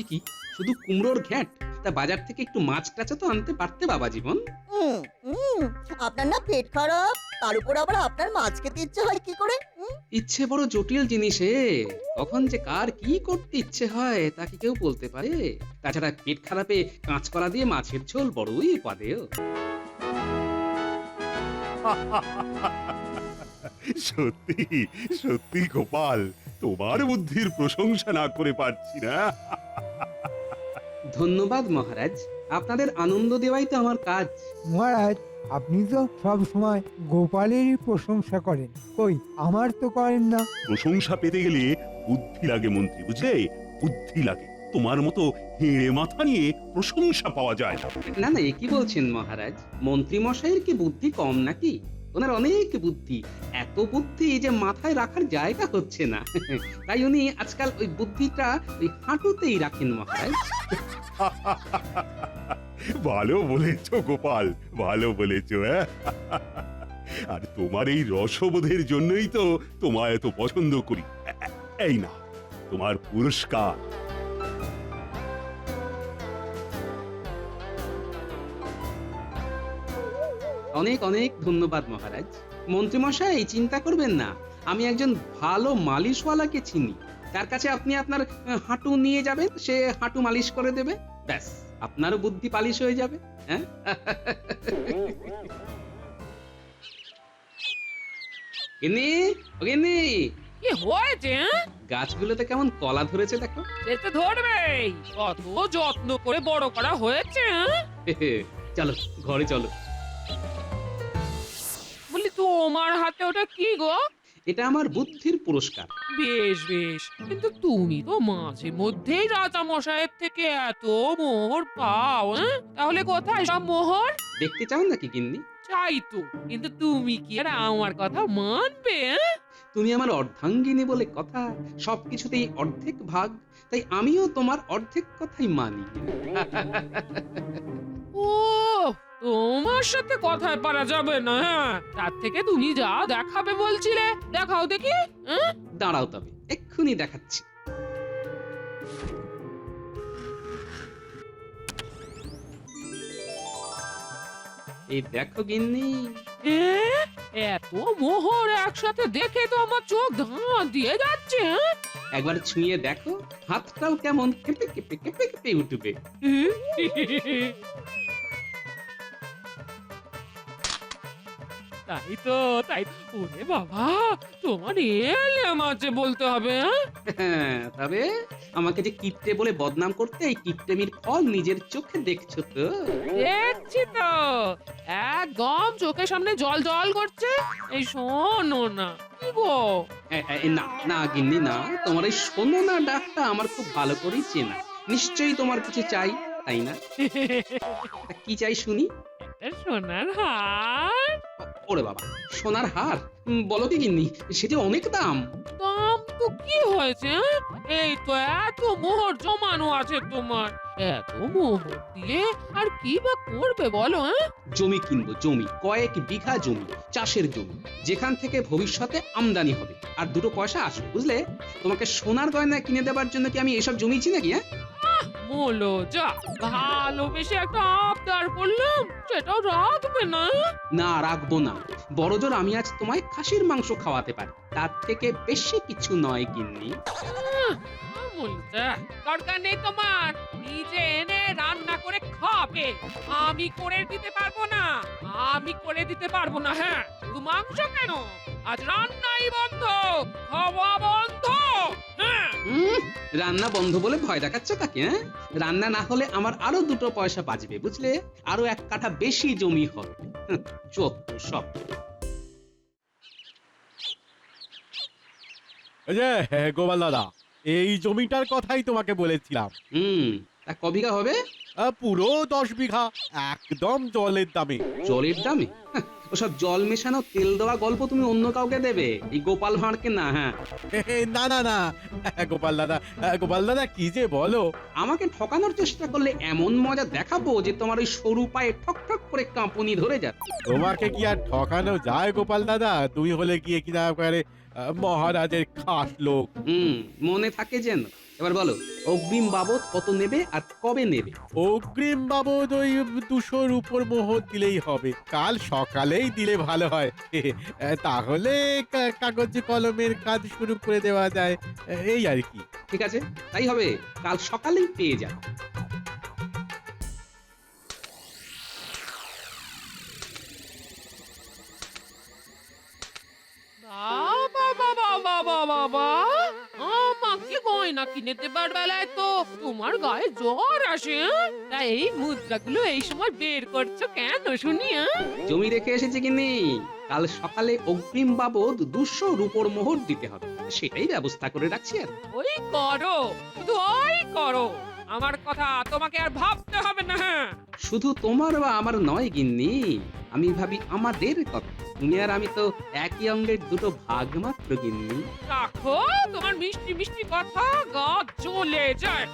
এ কি, শুধু কুমড়োর ঘ্যাঁট? তা বাজার থেকে একটু মাছ টাচও তো আনতে পারতে বাবা জীবন। হুম, হুম, আপনার না পেট খারাপ, তার উপর আবার আপনার মাছ খেতে ইচ্ছে হয় কি করে? ইচ্ছে বড় জটিল জিনিস কখন যে কার কি করতে ইচ্ছে হয় তা কি কেউ বলতে পারে? তাছাড়া পেট খারাপে কাঁচকলা দিয়ে মাছের ঝোল বড়ই উপাদেয়। সত্যি সত্যি গোপাল, তোমার বুদ্ধির প্রশংসা না করে পারছি না। ধন্যবাদ মহারাজ, আপনাদের আনন্দ দেওয়াই তো আমার কাজ। মহারাজ, আপনি তো সব সময় গোপালেরই প্রশংসা করেন, কই আমার তো করেন না। প্রশংসা পেতে গেলে বুদ্ধি লাগে মন্ত্রী, বুঝলে? বুদ্ধি লাগে। তোমার মতো হেঁড়ে মাথা নিয়ে প্রশংসা পাওয়া যায় না। না না, এ কি বলছেন মহারাজ? মন্ত্রী মশাইয়ের কি বুদ্ধি কম নাকি? ওনার অনেক বুদ্ধি, এত বুদ্ধি যে মাথায় রাখার জায়গা হচ্ছে না। তাই উনি আজকাল ওই বুদ্ধিটা ওই হাঁটুতেই রাখেন মহারাজ। ভালো বলেছো গোপাল, ভালো বলেছো। হ্যাঁ, আর তোমার এই রসবোধের জন্যই তো তোমায় এত পছন্দ করি। এই না তোমার পুরস্কার। অনেক অনেক ধন্যবাদ মহারাজ। মন্ত্রী মশাই চিন্তা করবেন না, আমি একজন ভালো মালিশওয়ালাকে চিনি। তার কাছে আপনি আপনার হাঁটু নিয়ে যাবেন, সে হাঁটু মালিশ করে দেবে। ব্যাস, আপনারও বুদ্ধি পালিশ হয়ে যাবে। হ্যাঁ, গিন্নি, ও গিন্নি, কি হয়েছে? গাছগুলোতে কেমন কলা ধরেছে দেখো। সে তো ধরবেই, কত যত্ন করে বড় করা হয়েছে। চলো ঘরে চলো। বলি তোমার হাতে ওটা কি গো? এটা আমার বুদ্ধির পুরস্কার। বেশ বেশ, কিন্তু তুমি তো মাঝে মধ্যেই রাজা মশাইয়ের থেকে এত মোহর পাও, তাহলে কোথায় সব মোহর? দেখতে চাও নাকি গিন্নি? চাই তো, কিন্তু তুমি কি আর আমার কথা মানবে? তুমি আমার অর্ধাঙ্গিনী বলে কথা, সবকিছুতেই অর্ধেক ভাগ, তাই আমিও তোমার অর্ধেক কথাই মানি। ও, তোমার সাথে কথায় পারা যাবে না। হ্যাঁ, তার থেকে তুমি যা দেখাবে বলছিলে দেখাও দেখি। দাঁড়াও তবে, এক্ষুনি দেখাচ্ছি। এই দেখো গিন্নি। এ, এত মোহর একসাথে দেখে তো আমার চোখ ধাঁ দিয়ে যাচ্ছে। একবার ছুঁয়ে দেখো, হাতটাও কেমন কেঁপে কেঁপে কেঁপে কেঁপে উঠবে। তাই তো, তাই তো। ওরে বাবা, তোমার এলে মাঝে বলতে হবে। হ্যাঁ, তবে আমাকে যে কিপটে বলে বদনাম করতে, এই কিপটেমির ফল নিজের চোখে দেখছো তো। দেখছি তো, একদম চোখের সামনে জল জল করছে। এই শোনো না, কি গো? না না গিন্নি না, তোমার এই শোনো না ডাকটা আমার খুব ভালো করেই চেনা। নিশ্চয়ই তোমার কিছু চাই, তাই না? তা কি চাই শুনি? একটা সোনার হার। ওরে বাবা, সোনার হার? বলো কি গিন্নি, সেটি অনেক দাম। দাম তো কি হয়েছে? এই তো এত মোহর জমানো আছে তোমার, এত মোহর দিয়ে আর কি বা করবে বলো? জমি কিনবো, জমি, কয়েক বিঘা জমি, চাষের জমি, যেখান থেকে ভবিষ্যতে আমদানি হবে আর দুটো পয়সা আসবে, বুঝলে? তোমাকে সোনার গয়না কিনে দেবার জন্য কি আমি এসব জমিছি নাকি? হ্যাঁ, বলো যা, ভালোবেসে একটা আবদার করলাম, সেটাও রাখবে না? না রাখবো না। বড় জোর আমি আজ তোমায় খাসির মাংস খাওয়াতে পারি, তার থেকে বেশি কিছু নয় গিন্নি। দরকার নেই তোমার, নিজে এনে রান্না করে খাবে। আমি করে দিতে পারবো না, আমি করে দিতে পারবো না। হ্যাঁ, শুধু মাংস কেন, আজ রান্নাই বন্ধ, খাওয়া বন্ধ। হ্যাঁ, রান্না বন্ধ বলে ভয় দেখাচ্ছ কাকে? হ্যাঁ, রান্না না হলে আমার আরো দুটো পয়সা বাঁচবে, বুঝলে? আরো এক কাঠা বেশি জমি হবে। চোদ্দ সব। এই যে গোপাল দাদা, এই জমিটার কথাই তোমাকে বলেছিলাম। তা ক বিঘা হবে? পুরো 10 বিঘা, একদম জলের দামে। জলের দামে? ওসব জল মেশানো তেল দেওয়া গল্প তুমি অন্য কাউকে দেবে, এই গোপাল ভাঁড়কে না। হ্যাঁ, না না না, গোপাল দাদা কি যে বলো। আমাকে ঠকানোর চেষ্টা করলে এমন মজা দেখাবো যে তোমার ওই সরু পায়ে ঠক ঠক করে কাঁপুনি ধরে যাবে। তোমাকে কি আর ঠকানো যায় গোপাল দাদা? তুমি হলে গিয়ে কিনা করে মহারাজের খাস লোক। মনে থাকে যেন। এবার বলো অগ্রিম বাবদ কত নেবে আর কবে নেবে? অগ্রিম বাবদ ওই 200-র উপর মোহর দিলেই হবে। কাল সকালেই দিলে ভালো হয়। তাহলে কাগজে কলমের কাজ শুরু করে দেওয়া যায়, এই আর কি। ঠিক আছে, তাই হবে, কাল সকালেই পেয়ে যাবে। বাবা বাবা বাবা বাবা, আমাকে গয়না কিনে দেবার বেলায় তো তোমার গায়ে জ্বর আসে, হ্যাঁ? তা এই মুদ্রাগুলো এই সময় বের করছো কেন শুনি? জমি রেখে এসেছে কি নেই, কাল সকালে অগ্রিম বাবদ 200 রুপোর মোহর দিতে হবে, সেটাই ব্যবস্থা করে রাখছি আর। ওই করো, শুধু ওই করো, আমার কথা তোমাকে আর ভাবতে হবে না। শুধু তোমার বা আমার নয় গিন্নি, আমি ভাবি আমাদের কথা। তুমি আর আমি তো একই অঙ্গের দুটো ভাগ মাত্র গিন্নি। রাখো তোমার মিষ্টি মিষ্টি কথা, গা জ্বলে যায়।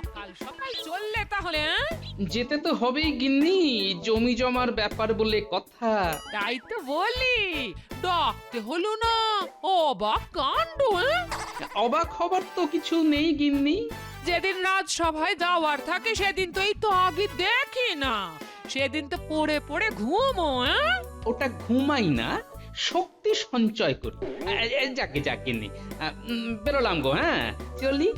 সকাল সকাল চললে তাহলে? যেতে তো হবেই গিন্নি, জমি জমার ব্যাপার বলে কথা। তাই তো বলি, ডাকতে হলো না, অবাক কাণ্ড। অবাক হবার তো কিছু নেই গিন্নি। যেদিন রাজসভায় যাওয়ার থাকে সেদিন তো এই তো আগে দেখি না, সেদিন তো পড়ে পড়ে ঘুমো। ওটা ঘুমাই না, শক্তি সঞ্চয় করি। যাকে যাক গিন্নি, বেরোলাম গো, হ্যাঁ চলি।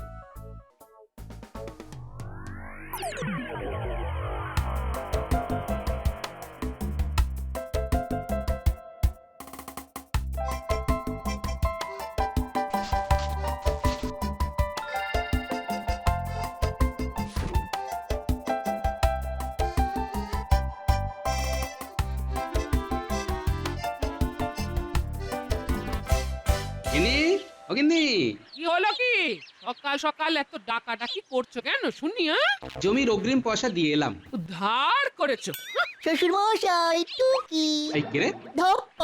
গিন্নি, ও গিন্নি, কি হলো কি? সকাল সকাল এত ডাকাডাকি করছো কেন শুনি? জমির অগ্রিম পয়সা দিয়ে এলাম। ধার করেছো? শ্বশুর মশাই টুকি এই কে রে? ধপ্প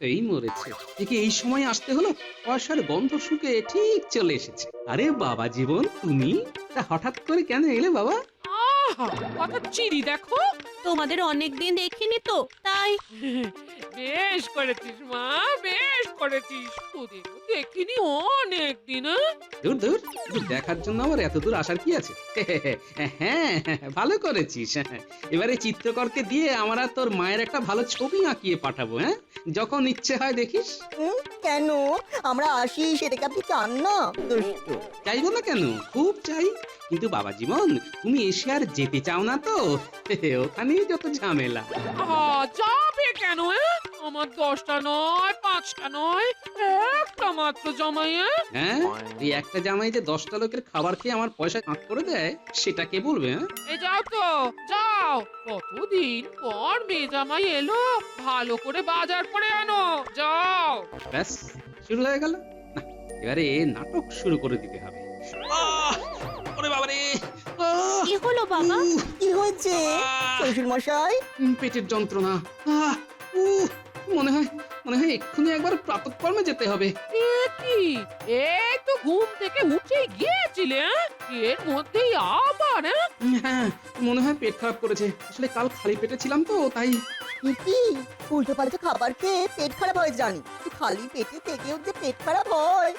এই মরেছে, একে এই সময় আসতে হলো? পয়সার গন্ধ শুকে ঠিক চলে এসেছে। আরে বাবা জীবন, তুমি তা হঠাৎ করে কেন এলে বাবা? আহা, কত চিড়ি দেখো। তোমাদের অনেক দিন দেখিনি তো তাই। বেশ করেছিস মা, বেশ করেছিস, তোদের দেখিনি অনেক দিন। দূর দূর দূর, দেখার জন্য আবার এত দূর আসার কি আছে? হ্যাঁ, ভালো করেছিস। এবারে চিত্রকরকে দিয়ে আমরা তোর মায়ের একটা ভালো ছবি আঁকিয়ে পাঠাবো, হ্যাঁ, যখন ইচ্ছে হয় দেখিস। কেন আমরা আসি সেটাকে আপনি চান না? দুষ্ট। চাইবো না কেন, খুব চাই। কিন্তু বাবা জীবন, তুমি এসে আর যেতে চাও না তো? ওখানেই যত ঝামেলা। যাবে কেন? আমার 10টা নয়, 5টা নয়, একটা মাত্র জামাই। হ্যাঁ, এই একটা জামাই যে 10টা লোকের খাবার খেয়ে আমার পয়সা কাট করে দেয়, সেটা কে বলবে? হ্যাঁ, এই যাও তো, যাও। কতদিন পর মেয়ে জামাই এলো, ভালো করে বাজার করে আনো, যাও। ব্যাস শুরু হয়ে গেল। না, এবারে নাটক শুরু করে দিতে হবে। ওরে বাবারে, কি হলো বাবা? কি হয়েছে শ্বশুর মশাই? পেটের যন্ত্রণা। মনে হয় এক্ষুনি একবার প্রাতঃকর্মে যেতে হবে। এ কি? এই তো ঘুম থেকে উঠে গিয়েছিলে, এর মধ্যেই আবার? হ্যাঁ, মনে হয় পেট খারাপ করেছে। আসলে কাল খালি পেটে ছিলাম তো, তাই। কি উল্টো পাল্টা খাবার খেয়ে পেট খারাপ হয় জানি, তো খালি পেটে থেকেও যে পেট খারাপ হয়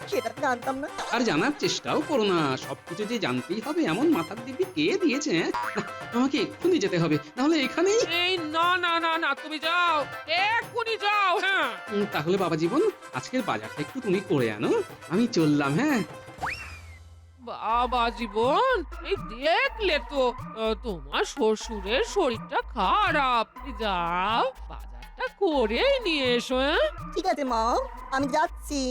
সেটা তো জানতাম না। আর জানার চেষ্টাও করো না, সবকিছু যে জানতেই হবে এমন মাথার দিব্যি কে দিয়েছে? হ্যাঁ? না, আমাকে এক্ষুনি যেতে হবে, নাহলে এখানেই। এই না না না না, তুমি যাও, এক্ষুনি যাও। হ্যাঁ, তাহলে বাবা জীবন, আজকের বাজারটা একটু তুমি করে আনো, আমি চললাম। হ্যাঁ, বাবা জীবন, এই দেখলে তো তোমার শ্বশুরের শরীরটা খারাপ, যাও বাজারটা করে নিয়ে এসো। ঠিক আছে মা, আমি যাচ্ছি।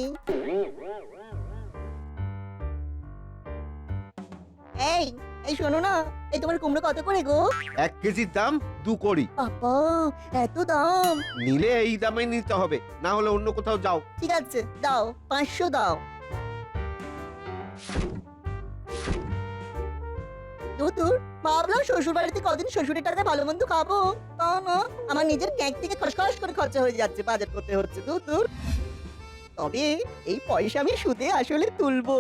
এই এই শোনো না, এই তোমার কুমড়ো কত করে গো? 1 কেজির দাম 2 কড়ি। বাবা, এত দাম! নিলে এই দামে নিতে হবে, না হলে অন্য কোথাও যাও। ঠিক আছে, দাও 500 দাও। দূর ভাবলাম শ্বশুর বাড়িতে কদিন শ্বশুরের টাকায় ভালো মন্দ খাবো, তা না, আমার নিজের ক্যাঁক থেকে খসখস করে খরচা হয়ে যাচ্ছে, বাজার করতে হচ্ছে। দূর। তবে এই পয়সা আমি সুদে আসলে তুলবো।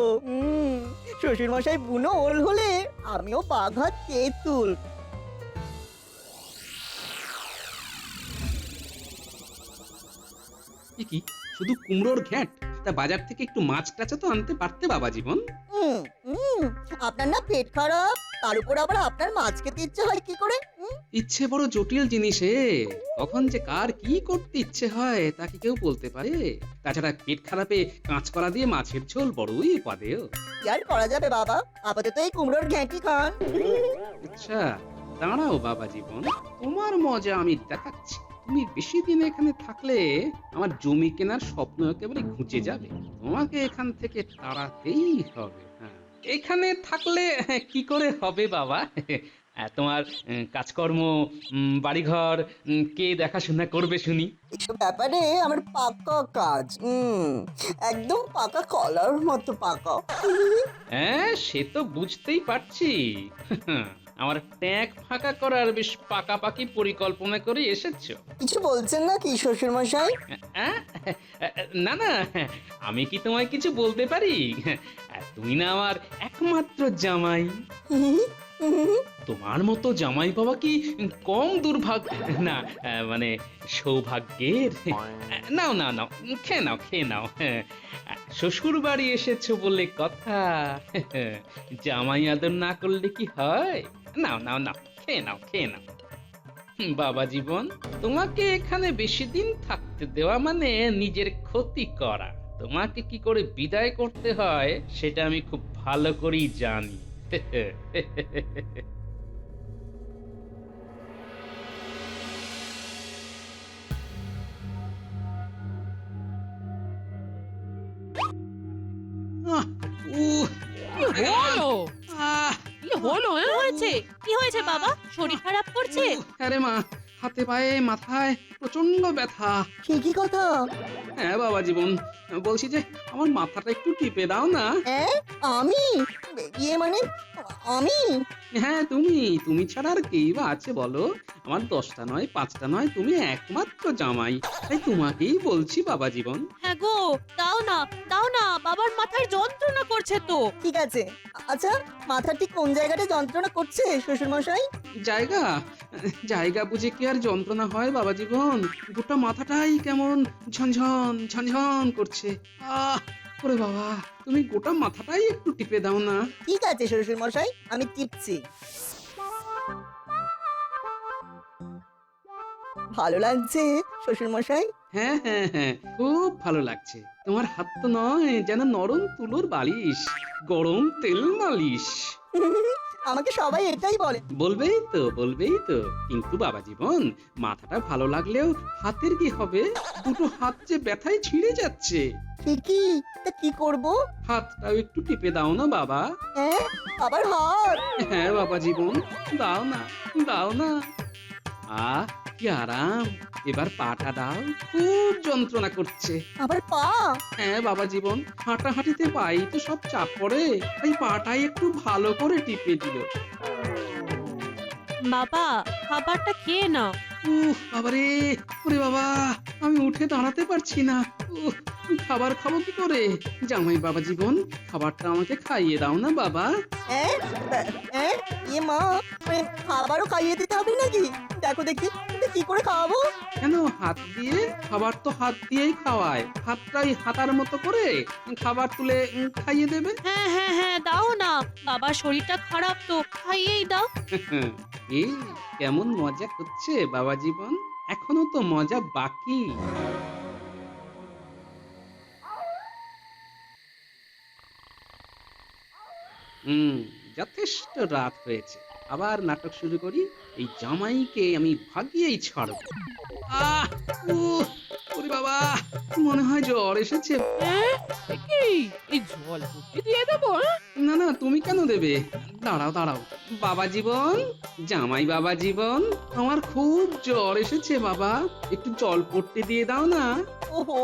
শ্বশুর মশাই বুনো ওল হলে আমিও বাঘা তেঁতুল। এ কি শুধু কুমড়োর ঘ্যাঁট? তা বাজার থেকে একটু মাছ টাচা তো আনতে পারতে বাবা জীবন। হুম, হুম, আপনার না পেট খারাপ, তার উপর আবার আপনার মাছ খেতে ইচ্ছে হয় কি করে? ইচ্ছে বড় জটিল জিনিস কখন যে কার কি করতে ইচ্ছে হয় তা কি কেউ বলতে পারে? তাছাড়া পেট খারাপে কাঁচকলা দিয়ে মাছের ঝোল বড়ই উপাদেয়। কি আর করা যাবে বাবা, আপাতত এই কুমড়োর ঘ্যাঁটি খান। আচ্ছা দাঁড়াও বাবা জীবন, তোমার মজা আমি দেখাচ্ছি। তুমি বেশি দিন এখানে থাকলে আমার জমি কেনার স্বপ্ন একেবারে ঘুচে যাবে। তোমাকে এখান থেকে তাড়াতেই হবে। হ্যাঁ, এখানে থাকলে কি করে হবে বাবা? তোমার কাজকর্ম, বাড়িঘর কে দেখাশোনা করবে শুনি? এইসব ব্যাপারে আমার পাকা কাজ, একদম পাকা কলার মতো পাকা। হ্যাঁ সে তো বুঝতেই পারছি। আমার ট্যাঙ্ক ফাঁকা করার বেশ পাকাপাকি পরিকল্পনা করে এসেছো। কিছু বলছেন না কি শ্বশুর মশাই? আহ? না না, আমি কি তোমায় কিছু বলতে পারি? তুমি না আমার একমাত্র জামাই। তোমার মতো জামাই পাওয়া কি কম দুর্ভাগ্য না, মানে সৌভাগ্যের। নাও নাও নাও, খেয়ে নাও। শ্বশুর বাড়ি এসেছো বলে কথা, জামাই আদর না করলে কি হয়? নাও নাও নাও, খেয়ে নাও। বাবা জীবন, তোমাকে এখানে বেশি দিন থাকতে দেওয়া মানে নিজের ক্ষতি করা। তোমাকে কি করে বিদায় করতে হয় সেটা আমি খুব ভালো করেই জানি। আহ, উহ, কি হলো? আহ, কি হলো? হয়েছে? কি হয়েছে বাবা? শরীর খারাপ করছে? আরে মা, হাতে পায়ে মাথায় প্রচন্ড ব্যথা। সে কি কথা? হ্যাঁ বাবা জীবন, বলছি যে আমার মাথাটা একটু টিপে দাও না। আমি? ইয়ে মানে আমি? হ্যাঁ তুমি ছাড়া আর কেই বা আছে বলো? আমার 10টা নয় 5টা নয়, তুমি একমাত্র জামাই, তাই তোমাকেই বলছি বাবা জীবন। হ্যাঁ গো, দাও না, বাবার মাথার যন্ত্রণা করছে তো। ঠিক আছে, আচ্ছা মাথার ঠিক কোন জায়গাটা যন্ত্রণা করছে শ্বশুর মশাই? জায়গা বুঝে কি আর যন্ত্রণা হয় বাবা জীবন? গোটা মাথাটাই কেমন ঝনঝন করছে। ওরে বাবা, তুমি গোটা মাথাটাই একটু টিপে দাও না। ঠিক আছে শ্বশুর মশাই, আমি টিপছি। ভালো লাগছে শ্বশুর মশাই? হ্যাঁ, খুব ভালো লাগছে। তোমার হাত তো নয়, যেন নরম তুলোর বালিশ, গরম তেল মালিশ। আমাকে সবাই এটাই বলে। বলবেই তো, কিন্তু বাবা জীবন, মাথাটা ভালো লাগলেও হাতের কি হবে? দুটো হাত যে ব্যথায় ছিঁড়ে যাচ্ছে। ঠিকই, তা কি করব? হাতটাও একটু টিপে দাও না বাবা। আবার হাত? হ্যাঁ বাবা জীবন, দাও না। আহ কি আরাম। এবার পাটা দাও, খুব যন্ত্রণা করছে। আবার পা? হ্যাঁ বাবা জীবন, হাঁটাহাঁটিতে পাই তো সব চাপ পড়ে, তাই পাটাই একটু ভালো করে টিপে দিল। বাবা, খাবারটা খেয়ে নাও। বাবারে, ওরে বাবা, আমি উঠে দাঁড়াতে পারছি না। খাবার খাবো কি করে? জামাই বাবা জীবন, খাবারটা আমাকে খাইয়ে দাও না বাবা। ইয়ে মা, মানে খাবারও খাইয়ে দিতে হবে নাকি? দেখো দেখি কি করে খাওয়াবো? কেন হাত দিয়ে? খাবার তো হাত দিয়েই খাওয়ায়। হাতটাই হাতার মতো করে খাবার তুলে খাইয়ে দেবে। হ্যাঁ, দাও না, বাবার শরীরটা খারাপ তো, খাইয়েই দাও। এই কেমন মজা হচ্ছে বাবা জীবন, এখনো তো মজা বাকি। যথেষ্ট রাত হয়েছে, আবার নাটক শুরু করি। এই জামাইকে আমি ভাগিয়েই ছাড়ব। ওরে বাবা, মনে হয় জ্বর এসেছে। কি এই জল ভর্তি দিয়ে দেবো? না, তুমি কেন দেবে? দাঁড়াও বাবা জীবন, জামাই বাবা জীবন, আমার খুব জ্বর এসেছে বাবা, একটু জল পট্টি দিয়ে দাও না। ওহো,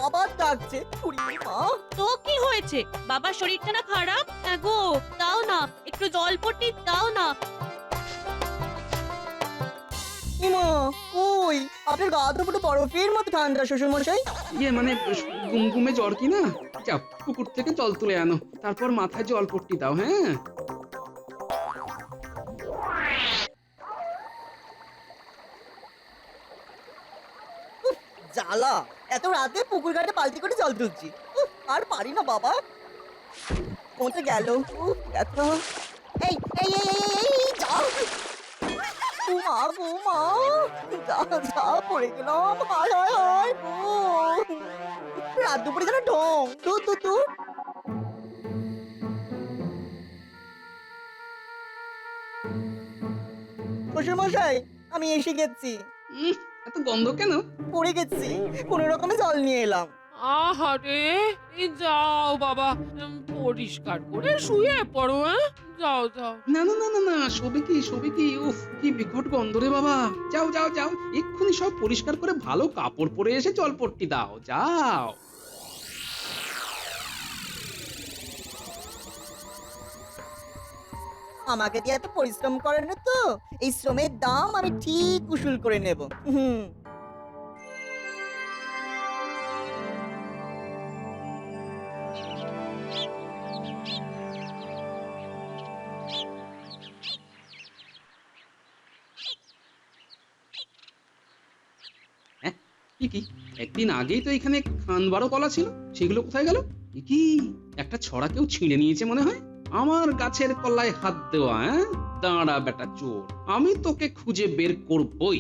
আবার ডাকছে। উরি মা, তো কি হয়েছে? বাবার শরীরটা না খারাপ? হ্যাঁ গো, দাও না, একটু জলপট্টি দাও না। ইমা, কই আপনার গা তো পুরো বরফের মতো ঠান্ডা শ্বশুর মশাই। ইয়ে মানে গুমগুমে জ্বর কি না? যাও পুকুর থেকে জল তুলে আনো, তারপর মাথায় জল পট্টি দাও। হ্যাঁ জ্বালা, এত রাতে পুকুর ঘাটে বালতি করে জল তুলছি। উফ, আর পারি না বাবা। কোথায় গেল? উফ, ব্যথা। এই এই এই এই এই, এই যা। উমা উমা, যা যা পড়ে গেলাম। হায় হায় হায়। রাত দুপুরে যেন ঢং। দূর দূর দূর। শ্বশুর মশাই, আমি এসে গেছি। এত গন্ধ কেন? পড়ে গেছি, কোনো রকমে জল নিয়ে এলাম। আহারে, এই যাও বাবা, পরিষ্কার করে শুয়ে পড়ো। হ্যাঁ, যাও যাও। না না না না না, শোবে কি, উফ কি বিকট গন্ধ রে বাবা। যাও যাও যাও, এক্ষুনি সব পরিষ্কার করে ভালো কাপড় পরে এসে জলপট্টি দাও, যাও। আমাকে দিয়ে এত পরিশ্রম করেন না তো, এই শ্রমের দাম আমি ঠিক উসুল করে নেব। হুম। কি একদিন আগেই তো এখানে খানবারও কলা ছিল, সেগুলো কোথায় গেল? কি একটা ছড়া কেউ ছিঁড়ে নিয়েছে মনে হয়। আমার গাছের কলায় হাত দেওয়া, দাঁড়া বেটা চোর, আমি তোকে খুঁজে বের করবই।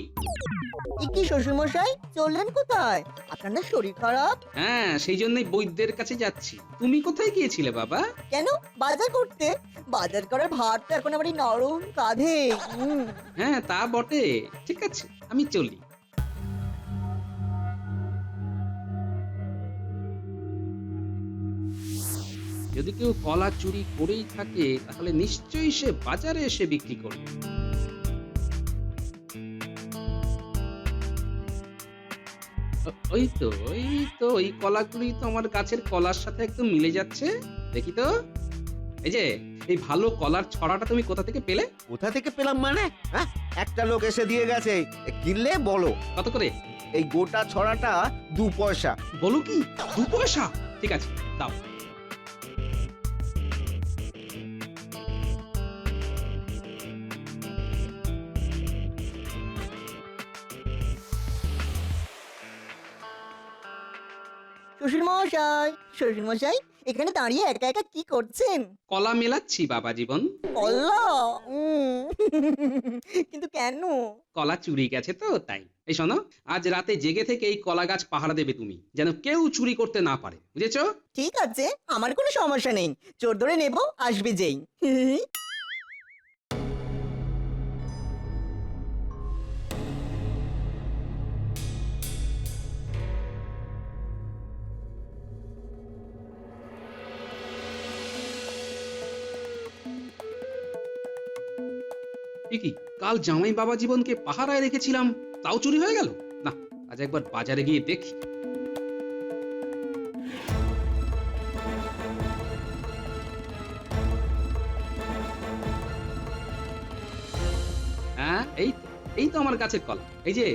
কি শ্বশুর মশাই, চললেন কোথায়? আপনার না শরীর খারাপ? হ্যাঁ, সেই জন্যই বৈদ্যের কাছে যাচ্ছি। তুমি কোথায় গিয়েছিলে বাবা? কেন, বাজার করতে? বাজার করার ভার তো এখন আমার এই নরম কাঁধে। হ্যাঁ তা বটে, ঠিক আছে আমি চলি। যদি কেউ কলা চুরি করেই থাকে তাহলে নিশ্চয়ই সে বাজারে এসে বিক্রি করবে। ওই কলাগুলি তো আমার গাছের কলার সাথে একদম মিলে যাচ্ছে। দেখি তো, এই যে এই ভালো কলার ছড়াটা তুমি কোথা থেকে পেলে? কোথা থেকে পেলাম মানে? হ্যাঁ, একটা লোক এসে দিয়ে গেছে, কিনলে বলো। কত করে? এই গোটা ছড়াটা 2 পয়সা। বলো কি, 2 পয়সা? ঠিক আছে দাও। শ্বশুর মশাই, এখানে দাঁড়িয়ে একা একা কি করছেন? কলা মেলাচ্ছি বাবা জীবন। কলা? কিন্তু কেন? কলা চুরি গেছে তো তাই। এই শোনো, আজ রাতে জেগে থেকে এই কলা গাছ পাহারা দেবে তুমি, যেন কেউ চুরি করতে না পারে, বুঝেছো? ঠিক আছে, আমার কোনো সমস্যা নেই। চোর ধরে নেব, আসবে যেই। কি কাল জামাই বাবা জীবনকে পাহারায় রেখেছিলাম, তাও চুরি হয়ে গেল? না, আজ একবার বাজারে গিয়ে দেখি। হ্যাঁ, এই তো আমার গাছের কলা। এই যে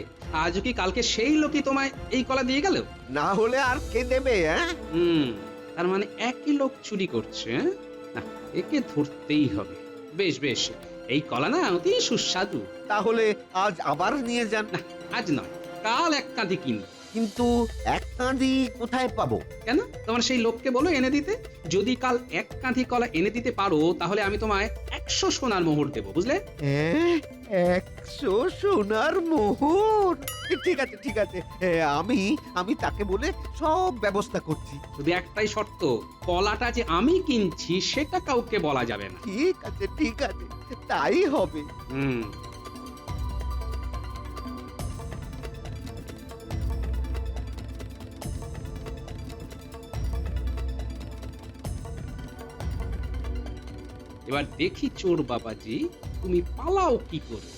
আজও কি কালকে সেই লোকই তোমায় এই কলা দিয়ে গেল? না হলে আর কে দেবে? তার মানে একই লোক চুরি করছে। না, একে ধরতেই হবে। বেশ বেশ, এই কলা না অতি সুস্বাদু। তাহলে আজ আবার নিয়ে যান। না, আজ নয়, কাল এক কাঁধি কিনবো। কিন্তু এক কাঁদি কোথায় পাবো? কেন, তোমার সেই লোককে বলো এনে দিতে। যদি কাল এক কাঁধি কলা এনে দিতে পারো তাহলে আমি তোমায় 100 সোনার মোহর দেবো, বুঝলে? 100 সোনার মোহর? ঠিক আছে ঠিক আছে, আমি তাকে বলে সব ব্যবস্থা করছি। শুধু একটাই শর্ত, কলাটা যে আমি কিনছি সেটা কাউকে বলা যাবে না। ঠিক আছে তাই হবে। এবার দেখি চোর বাবাজি, তুমি পালাও কি করে।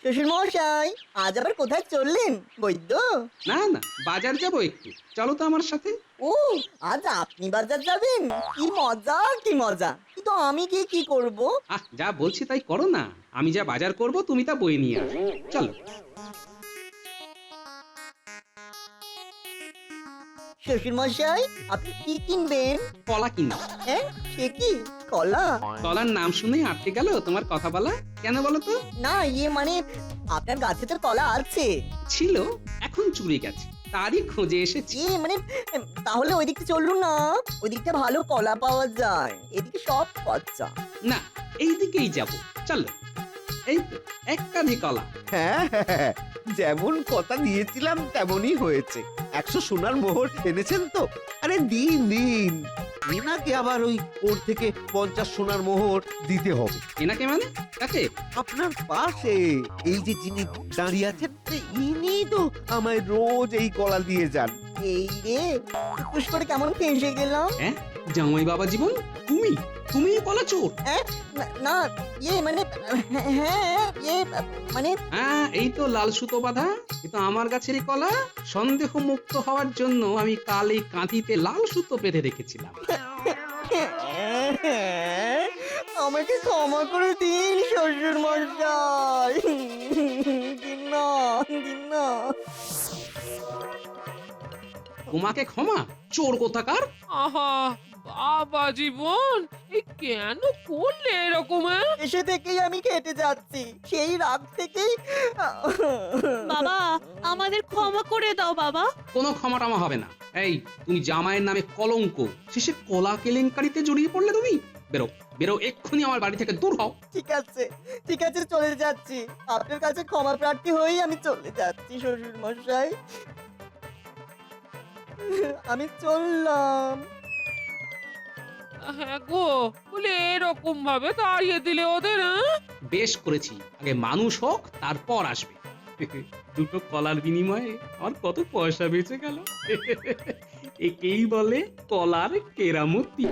শ্বশুর মশাই, আজ আবার কোথায় চললেন? বৈদ্য? না না, বাজার যাবো একটু, চলো তো আমার সাথে। ও, আজ আপনি বাজার যাবেন? কি মজা কি মজা। কিন্তু আমি গিয়ে কি করব? যা বলছি তাই করো না। আমি যা বাজার করব তুমি তা বয়ে নিয়ে আসো, চলো। শ্বশুর মশাই আপনি কি কিনবেন? কলা কিনা। হ্যাঁ সে কি কলা? কলার নাম শুনে আটকে গেল তোমার কথা বলা? কেন বলো তো? না ইয়ে মানে আপনার গাছে তো কলা আছে। ছিল, এখন চুরি গেছে, তারই খোঁজে এসেছি। ইয়ে মানে তাহলে ওই দিকটা চলুন না, ওই দিকটা ভালো কলা পাওয়া যায়, এদিকে সব পচা। না, এই দিকেই যাব, চলো। এই তো একটা কলা। হ্যাঁ হ্যাঁ, হ্যাঁ, যেমন কথা দিয়েছিলাম তেমনই হয়েছে। 100 সোনার মোহর এনেছেন তো? আরে দিন দিন, এনাকে আবার ওর থেকে 50 সোনার মোহর দিতে হবে। এনাকে মানে? কাকে? আপনার পাশে এই যে যিনি দাঁড়িয়ে আছেন, ইনি তো আমায় রোজ এই কলা দিয়ে যান। এই রে টুকুস করে কেমন ফেঁসে গেলাম। হ্যাঁ, জামাই বাবা জীবন, তুমি কলা চোর? না ইয়ে মানে হ্যাঁ ইয়ে মানে হ্যাঁ, এই তো লাল সুতো বাঁধা, এ তো আমার গাছেরই কলা। সন্দেহ মুক্ত হওয়ার জন্য আমি কাল এই কাঁধিতে লাল সুতো বেঁধে রেখেছিলাম। আমাকে ক্ষমা করে দিন শ্বশুর মশাই, দিন না দিন না। তোমাকে ক্ষমা? চোর কোথাকার! আহা বাবা জীবন, এই কেন করলে এরকম? এসে থেকেই আমি খেটে যাচ্ছি, সেই রাত থেকেই। বাবা আমাদের ক্ষমা করে দাও বাবা। কোনো ক্ষমা টমা হবে না। এই, তুমি জামাইয়ের নামে কলঙ্ক, শেষে কলা কেলেঙ্কারিতে জড়িয়ে পড়লে তুমি। বেরো বেরো, এক্ষুনি আমার বাড়ি থেকে দূর হও। ঠিক আছে চলে যাচ্ছি, আপনার কাছে ক্ষমা প্রার্থী হয়েই আমি চলে যাচ্ছি শ্বশুর মশাই, আমি চললাম। হ্যাঁ গো, বলে এরকম ভাবে তাড়িয়ে দিলে ওদের? বেশ করেছি, আগে মানুষ হোক তারপর আসবে। দুটো কলার বিনিময়ে আমার কত পয়সা বেঁচে গেল। একেই বলে কলার কেরামতি।